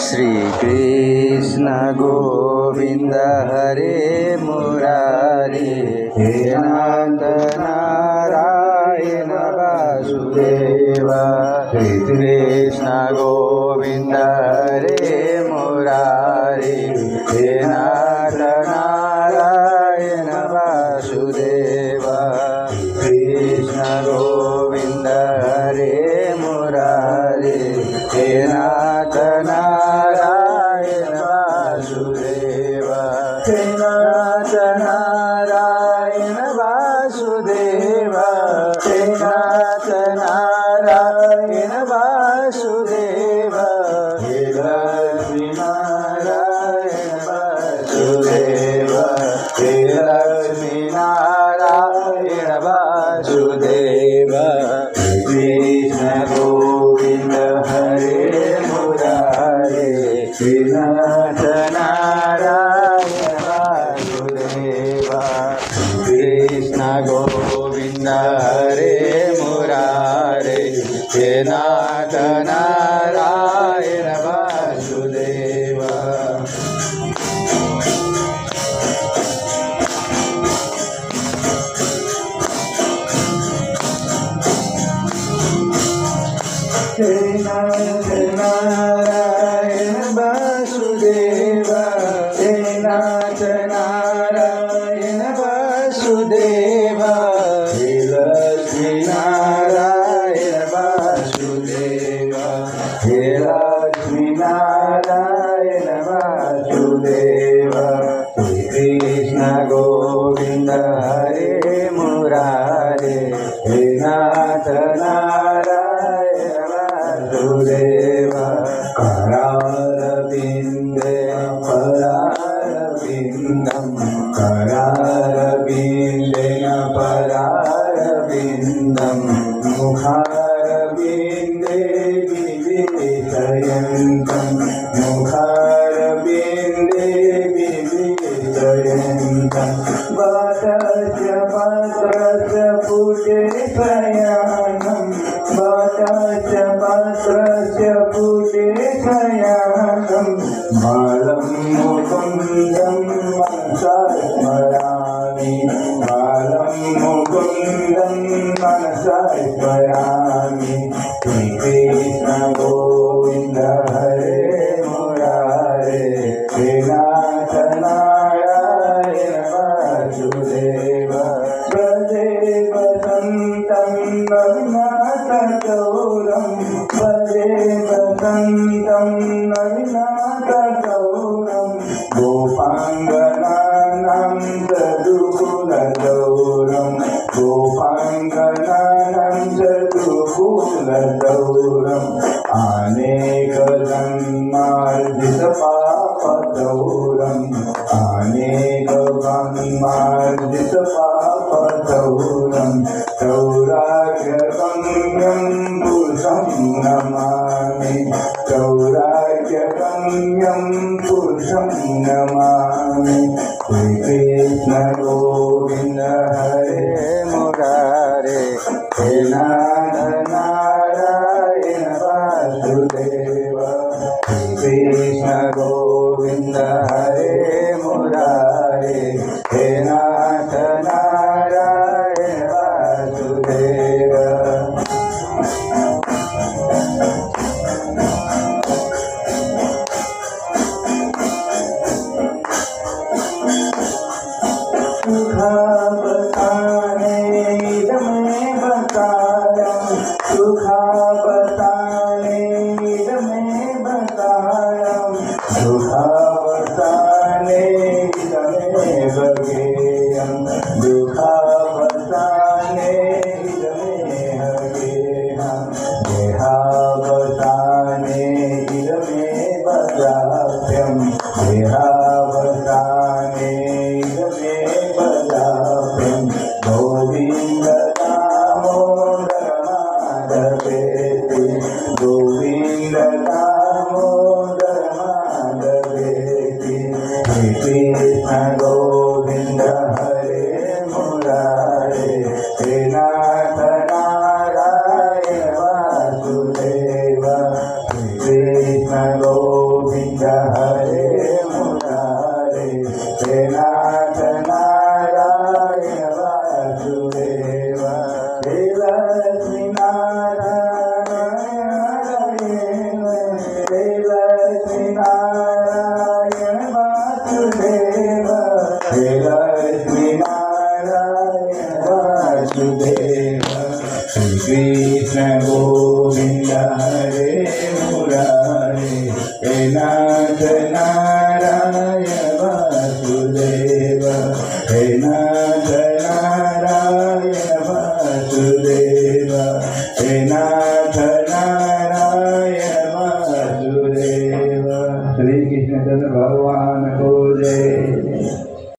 श्री कृष्ण गोविंद हरे मुरारी हे नाथ नारायण वासुदेव। श्री कृष्ण गोविंद हरे मुरारी हे नाथ नारायण वासुदेव। कृष्ण गोविंद हरे मुरारी हे नाथ नारायण वासुदेव। हे नाथ नारायण वासुदेव। हे नाथ नारायण वासुदेव। हे लक्ष्मी नारायण वासुदेव। हे लक्ष्मी नारायण वासुदेव। कृष्ण गोविंद हरे मुरारे हे नाथ नारायण वासुदेव। कृष्ण गोविंद हरे मुरारे हे नाथ नारायण वासुदेव। हे नाथ नारायण वासुदेव। हे नाथ नारायण वासुदेव। हे लक्ष्मी नारायण वासुदेव। हे लक्ष्मी नारायण वासुदेव। कृष्ण गोविंद हरे मुरारे हे नाथ नारायण वासुदेव। करारविन्देन परारविन्दं करारविन्देन परारविन्दं मुखारविन्दे विवेशयन्तं मुखारविन्दे विवेशयन्तं वातस्य पात्रस्य पूजयनं वातस्य पात्रस्य पूजयनं बालं मुकुन्दं मनसा स्मरामि बालं मुकुन्दं मनसा स्मरामि। श्रीकृष्ण गोविन्द हरे मुरारे हे नाथ नारायण वासुदेव। भजे वसन्तं नविनाथगौरं भजे वसन्तं नविनाथगौरं गोपाङ्गनानां सदुकुलगौरं गोपाङ्गनानां सदुकुलगौरम् अनेकजन्मार्जितपापगौरम् अनेकजन्मार्जितपापगौरम् सौराग्यगम्यं पुरुषं नमामि सौराग्यगम्यं पुरुषं नमामि। श्रीकृष्ण गोविन्द हरे मुरारे हे नाथ नारायण वासुदेव। कृष्ण गोविन्द हरे मुरारे हे नाथ नारायण वासुदेव। सुखावताने इदमे बतायं सुखावताने इदमे बतायं दुःखावताने इदमे बगेयं दुःखावताने इदमे हगेयं देहावताने इदमे बदाभ्यं देहावताने इदमे बदाभ्यं गोविन्द दामोदर माधवेति गोविन्द दामोदर माधवेति। कृष्ण गोविन्द हरे मुरारे हे नाथ नारायण वासुदेव। कृष्ण गोविन्द गोविंद हरे मुरारे हे नाथ नारायण वासुदेव हे लक्ष्मी नारायण हे लक्ष्मी नारायण वासुदेव हे लक्ष्मी नारायण वासुदेव श्री कृष्ण गोविंद हरे